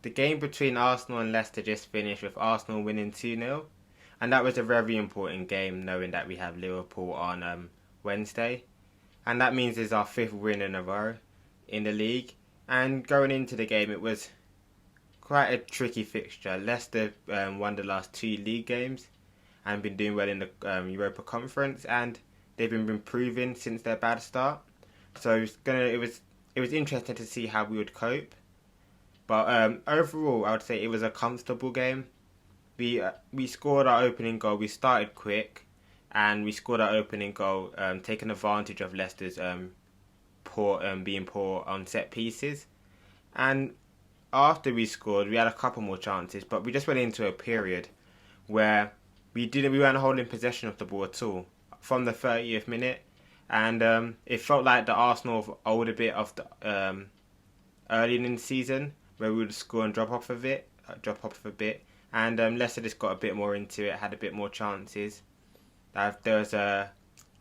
the game between Arsenal and Leicester just finished with Arsenal winning 2-0. And that was a very important game, knowing that we have Liverpool on Wednesday. And that means it's our fifth win in a row in the league. And going into the game, it was quite a tricky fixture. Leicester won the last two league games and been doing well in the Europa Conference, and they've been improving since their bad start. So it was interesting to see how we would cope. But overall, I would say it was a comfortable game. We scored our opening goal. We started quick, and we scored our opening goal, taking advantage of Leicester's being poor on set pieces. And after we scored, we had a couple more chances, but we just went into a period where we weren't holding possession of the ball at all from the 30th minute, and it felt like the Arsenal of older bit of the early in the season, where we would score and drop off a bit, and Leicester just got a bit more into it, had a bit more chances. There was a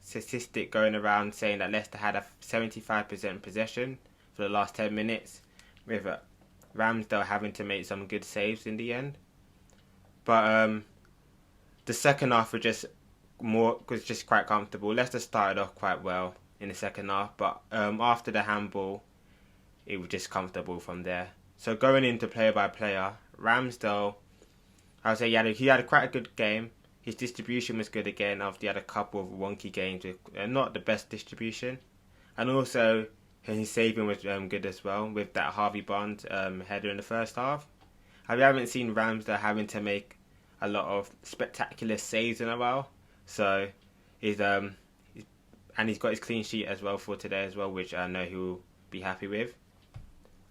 statistic going around saying that Leicester had a 75% possession for the last 10 minutes, with Ramsdale having to make some good saves in the end. But the second half was just quite comfortable. Leicester started off quite well in the second half, but after the handball, it was just comfortable from there. So going into player by player, Ramsdale, I would say he had quite a good game. His distribution was good again after he had a couple of wonky games with not the best distribution. And also his saving was good as well, with that Harvey Barnes header in the first half. I haven't seen Ramsdale having to make a lot of spectacular saves in a while. So he's got his clean sheet as well for today as well, which I know he will be happy with.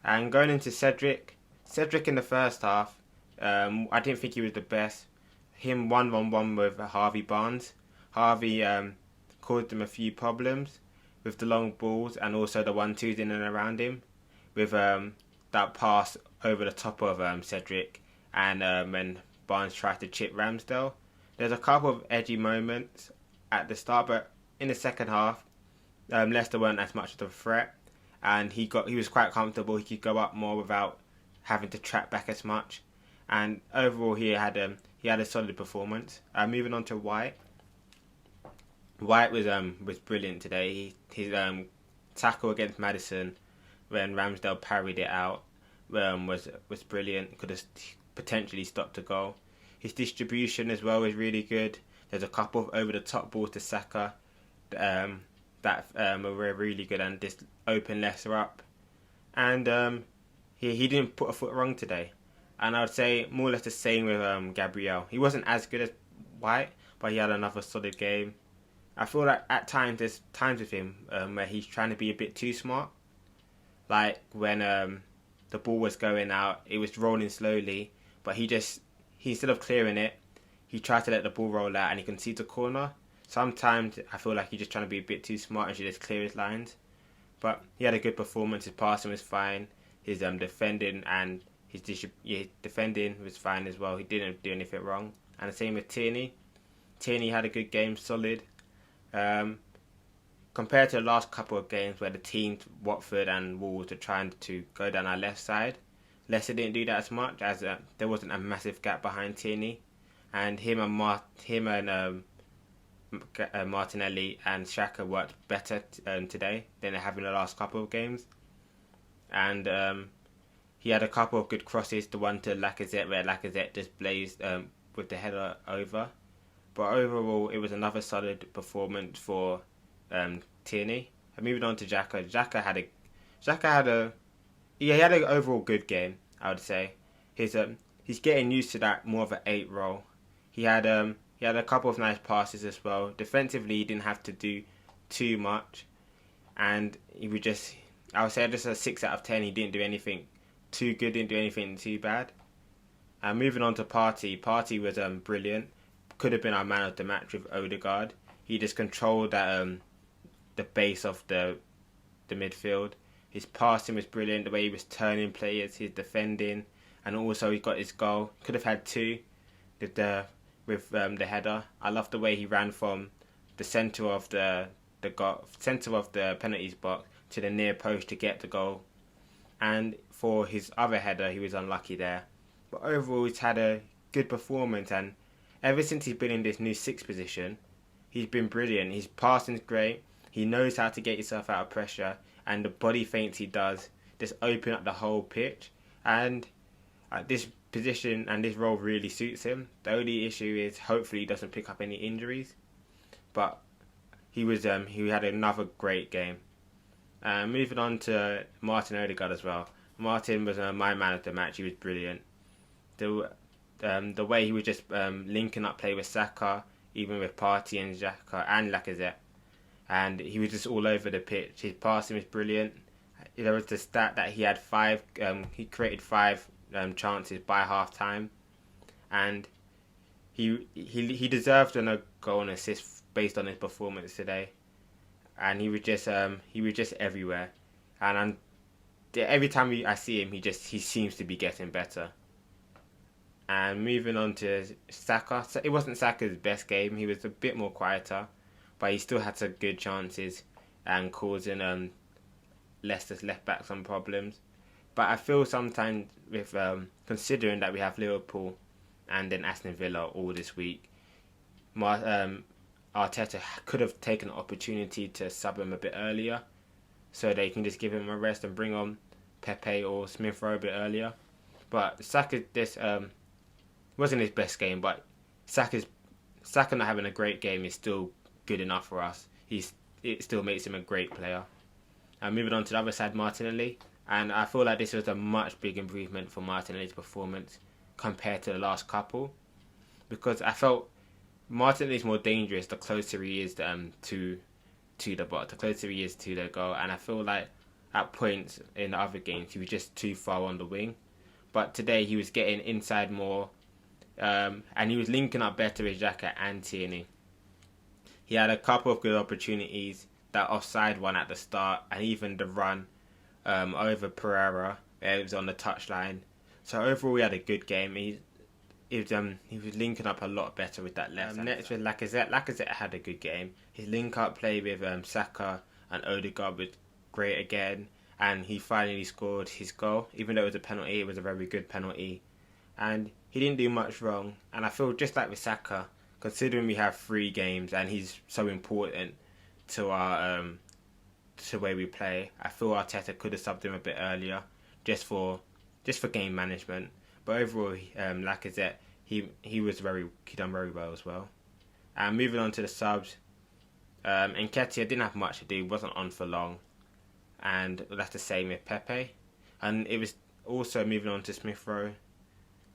And going into Cedric in the first half, I didn't think he was the best. Him 1-1-1 with Harvey Barnes. Harvey caused him a few problems with the long balls and also the 1-2s in and around him, with that pass over the top of Cedric, and when Barnes tried to chip Ramsdale. There's a couple of edgy moments at the start, but in the second half, Leicester weren't as much of a threat, and he was quite comfortable. He could go up more without having to track back as much, and overall he had a solid performance. Moving on to White. White was brilliant today. His tackle against Maddison when Ramsdale parried it out was brilliant. Could have potentially stopped a goal. His distribution as well was really good. There's a couple of over the top balls to Saka that were really good and just opened Leicester up. And he didn't put a foot wrong today. And I would say more or less the same with Gabriel. He wasn't as good as White, but he had another solid game. I feel like at times there's times with him where he's trying to be a bit too smart. Like when the ball was going out, it was rolling slowly, but he instead of clearing it, he tried to let the ball roll out and he concedes a corner. Sometimes I feel like he's just trying to be a bit too smart and should just clear his lines. But he had a good performance. His passing was fine. His defending and his defending was fine as well. He didn't do anything wrong. And the same with Tierney. Tierney had a good game, solid. Compared to the last couple of games where the teams, Watford and Wolves, were trying to go down our left side, Leicester didn't do that as much, as there wasn't a massive gap behind Tierney. And him and Martinelli and Xhaka worked better today than they have in the last couple of games. And he had a couple of good crosses, the one to Lacazette where Lacazette just blazed with the header over. But overall, it was another solid performance for Tierney. And moving on to Xhaka. Xhaka had an overall good game, I would say. He's getting used to that more of an 8 role. He had a couple of nice passes as well. Defensively, he didn't have to do too much, and I would say just a 6 out of 10. He didn't do anything too good, didn't do anything too bad. And moving on to Partey. Partey was brilliant. Could have been our man of the match with Odegaard. He just controlled that the base of the midfield. His passing was brilliant. The way he was turning players, his defending, and also he got his goal. Could have had 2 with the header. I love the way he ran from the centre of the penalties box to the near post to get the goal. And for his other header, he was unlucky there. But overall, he's had a good performance, and ever since he's been in this new sixth position, he's been brilliant. His passing's great. He knows how to get yourself out of pressure, and the body feints he does just open up the whole pitch. And this position and this role really suits him. The only issue is hopefully he doesn't pick up any injuries. But he had another great game. Moving on to Martin Odegaard as well. Martin was my man of the match. He was brilliant. The way he was just linking up play with Saka, even with Partey and Xhaka and Lacazette, and he was just all over the pitch. His passing was brilliant. There was the stat that he had he created five chances by half time, and he deserved a goal and assist based on his performance today. And he was just everywhere, and every time I see him, he seems to be getting better. And moving on to Saka, it wasn't Saka's best game. He was a bit more quieter, but he still had some good chances and causing Leicester's left back some problems. But I feel sometimes with considering that we have Liverpool and then Aston Villa all this week, Arteta could have taken an opportunity to sub him a bit earlier, so they can just give him a rest and bring on Pepe or Smith Rowe a bit earlier. But Saka wasn't his best game, but Saka not having a great game is still good enough for us. It still makes him a great player. And moving on to the other side, Martinelli, and I feel like this was a much big improvement for Martinelli's performance compared to the last couple, because I felt Martinelli is more dangerous the closer he is to the box, the closer he is to the goal, and I feel like at points in the other games he was just too far on the wing. But today he was getting inside more, and he was linking up better with Xhaka and Tierney. He had a couple of good opportunities, that offside one at the start, and even the run over Pereira. It was on the touchline. So overall, he had a good game. He was linking up a lot better with that left. Next with Lacazette. Lacazette had a good game. His link-up play with Saka and Odegaard was great again, and he finally scored his goal. Even though it was a penalty, it was a very good penalty, and he didn't do much wrong. And I feel just like with Saka, considering we have 3 games and he's so important to our to the way we play, I feel Arteta could have subbed him a bit earlier, just for game management. But overall, Lacazette, he done very well as well. And moving on to the subs, Nketiah didn't have much to do, wasn't on for long, and that's the same with Pepe. And it was also moving on to Smith Rowe.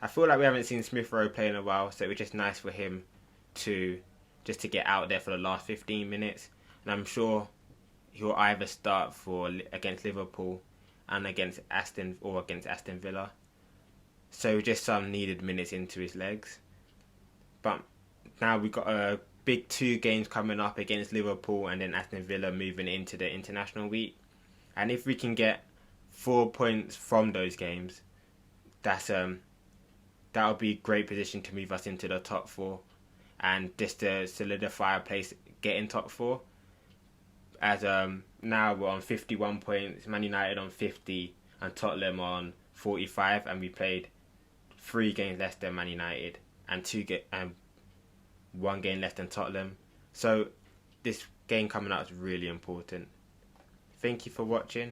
I feel like we haven't seen Smith Rowe play in a while, so it was just nice for him to get out there for the last 15 minutes. And I'm sure he'll either start against Liverpool and against Aston Villa. So just some needed minutes into his legs. But now we've got a big 2 games coming up against Liverpool and then Aston Villa moving into the international week. And if we can get 4 points from those games, that'll be a great position to move us into the top 4 and just to solidify a place, get in top 4. As now we're on 51 points, Man United on 50 and Tottenham on 45, and we played 3 games less than Man United and 1 game less than Tottenham. So this game coming up is really important. Thank you for watching.